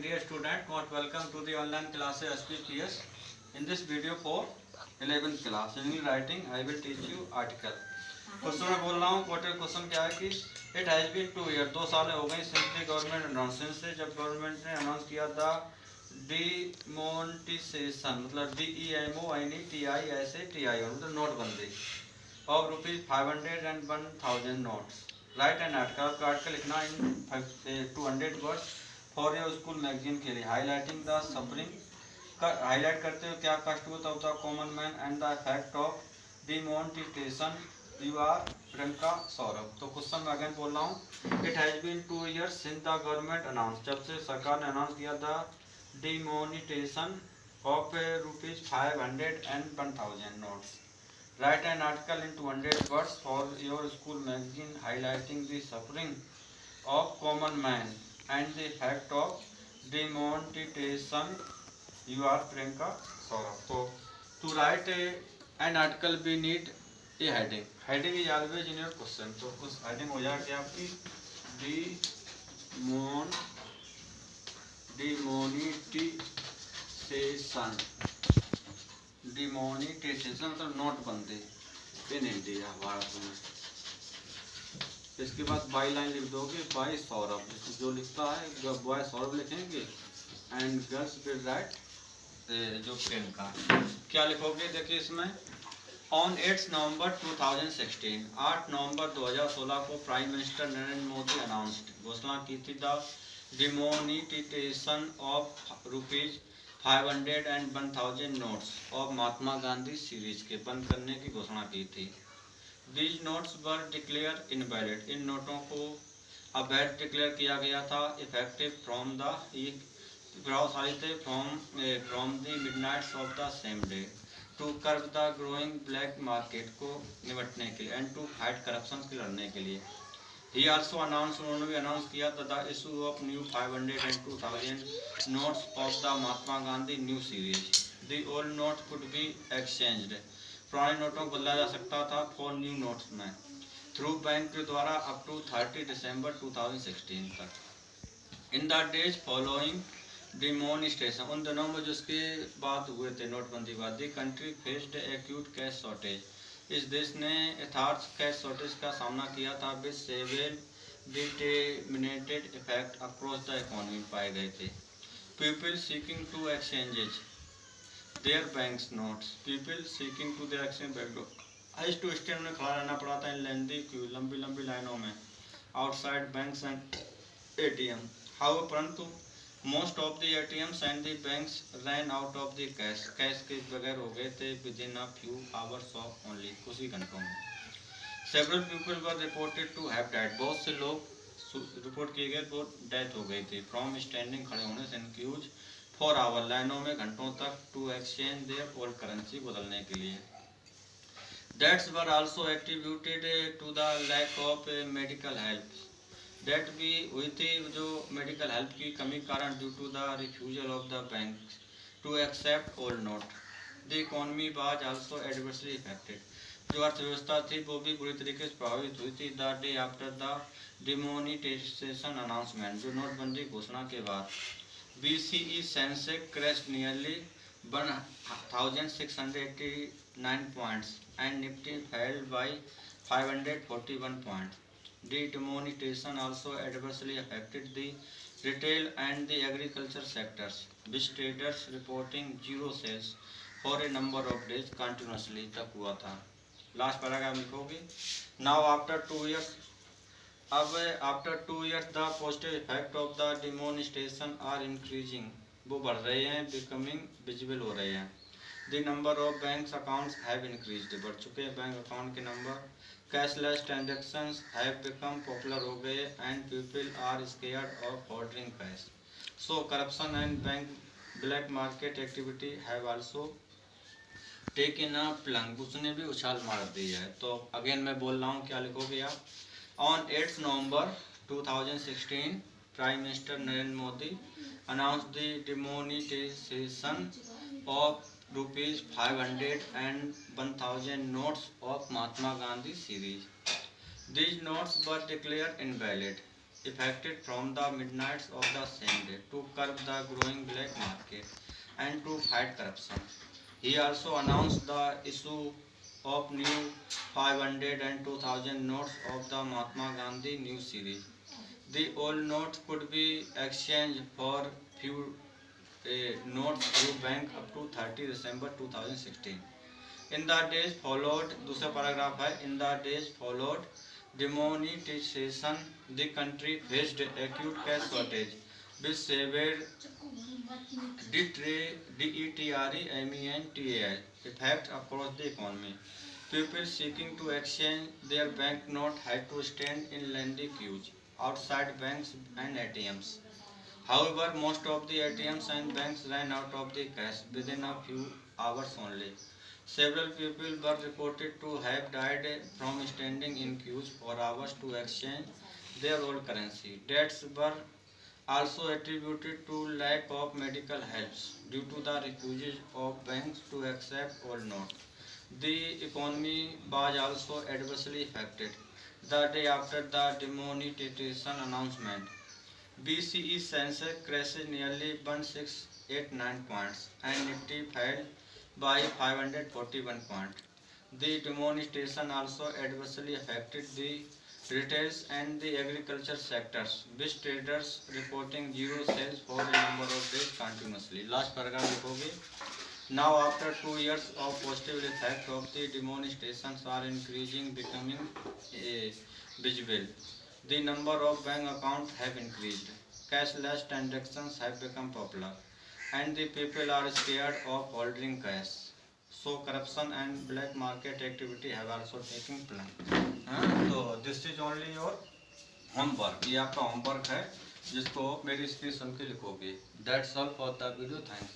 dear student, most welcome to the online classes SPPS. In this video for 11th class English writing, I will teach you article. Question में बोल रहा हूँ total question क्या है कि it has been 2 year 2 साल हो गए सिंपली गवर्नमेंट अनाउंसमेंट से जब गवर्नमेंट ने अनाउंस किया था डिमोनेटाइजेशन मतलब DEMONETIZATI मतलब नोटबंदी of ₹500 and 1000 notes. Right an article article लिखना इन 200 words for your school magazine के लिए. हाईलाइटिंग द सफरिंग हाईलाइट करते हुए क्या कष्ट होता है common man and the effect of demonetization. You are Priyanka Saurabh. तो क्वेश्चन में अगेन बोल रहा हूँ. It has been 2 years since the government announce जब से सरकार ने अनाउंस किया था demonetization of ₹500 and 1000 notes. Write an article in 200 words for your school magazine highlighting the suffering of common man and the effect of demonetization. You are Priyanka Saurabh. So to write an article we need a heading. Heading is always in your question. तो उस heading हो जाएगी आपकी demonetisation मतलब नोटबंदी in India Bharat में. इसके बाद बाई लाइन लिख दोगे बाय सौरभ. जो लिखता है बॉय सौरभ लिखेंगे एंड गर्ल्स विल राइट जो प्रियंका. क्या लिखोगे देखिए इसमें. ऑन 8 नवंबर 2016 8 नवंबर 2016 को prime minister Narendra Modi announced घोषणा की थी the demonetization of ₹500 and 1000 notes of Mahatma Gandhi series के बंद करने की घोषणा की थी. These notes were declare invalid इन नोटों को अवैध डिक्लेयर किया गया था. इफेक्टिव फ्रॉम द प्रभावशाली थे from the midnights of the same day to curb the growing black market को निपटने के लिए एंड टू फाइट करप्शन के लड़ने के लिए. ही आल्सो अनाउंस उन्होंने भी अनाउंस किया था the issue of new 500 and 2000 notes of the Mahatma Gandhi new series. The old note could be exchanged पुराने नोटों को बदला जा सकता था फॉर न्यू नोट्स में थ्रू बैंक के द्वारा अप टू 30 दिसंबर 2016 तक. In the days following demonetisation उन दिनों में जिसके बाद हुए थे नोटबंदी बाद दी country faced acute cash shortage. इस देश ने यथार्थ कैश शॉर्टेज का सामना किया था with several determinated effect across the economy पाए गए थे. People seeking to exchanges their banks notes people seeking to their exchange bank highs to stand में खड़ा रहना पड़ा था इन लेंदी क्यू लंबी लंबी लाइनों में outside banks and ATM. How परंतु most of the ATMs and the banks ran out of the cash cash के बगैर हो गए थे within a few hours of only कुछ ही घंटों में. Several people were reported to have died बहुत से लोग रिपोर्ट किए गए वो डेथ हो गई थी फ्रॉम स्टैंडिंग खड़े होने से क्यूज फॉर आवर लाइनों में घंटों तक to exchange their old currency बदलने के लिए. That's were also attributed to the lack of medical help death भी हुई थी जो मेडिकल हेल्प की कमी कारण due to the refusal of the bank to accept old note. The economy was also adversely affected जो अर्थव्यवस्था थी वो भी बुरी तरीके से प्रभावित हुई थी. The day after the demonetization announcement जो नोटबंदी घोषणा के बाद BCE Sensex crashed nearly 1689 points and Nifty fell by 541 points. The demonetization also adversely affected the retail and the agriculture sectors, with traders reporting zero sales for a number of days continuously तक हुआ था. Last paragraph लिखोगे. Now after 2 years, अब after 2 years the positive effect of the demonetization are increasing. वो बढ़ रहे हैं becoming visible हो रहे हैं. The number of banks accounts have increased बढ़ चुके हैं बैंक अकाउंट के number. Cashless transactions have become popular हो गए and people are scared of holding cash. So corruption and bank black market activity have also taken a plunge उसने भी उछाल मार दी है. तो अगेन मैं बोल रहा हूँ क्या लिखोगे आप. ऑन 8 नवंबर 2016 prime minister Narendra Modi announce the demonetization of ₹500 and 1000 notes of Mahatma Gandhi series. These notes were declared invalid effected from the midnights of the same day to curb the growing black market and to fight corruption. He also announced the issue of new 500 and 2000 notes of the Mahatma Gandhi new series. The old notes could be exchanged for few notes through bank up to 30 December 2016. In the days followed, दूसरा paragraph है, in the days followed demonetization, the country faced acute cash shortage which severed DETREMENTAL effect across the economy. People seeking to exchange their banknote had to stand in lengthy queues outside banks and ATMs. However, most of the ATMs and banks ran out of the cash within a few hours only. Several people were reported to have died from standing in queues for hours to exchange their old currency. Deaths were also attributed to lack of medical helps due to the refusal of banks to accept old notes. The economy was also adversely affected. The day after the demonetization announcement, BCE Sensex crashed nearly 1689 points and Nifty fell by 541 points. The demonetization also adversely affected the retail and the agriculture sectors, with traders reporting zero sales for a number of days continuously. Last paragraph लिखोगे. Now, after 2 years of positive effect of the demonstrations are increasing, becoming visible. The number of bank accounts have increased. Cashless transactions have become popular, and the people are scared of holding cash. So, corruption and black market activity have also taken place. तो this is only your homework. ये आपका homework है जिसको मेरी screen सुन के लिखोगे. That's all for the video. Thanks.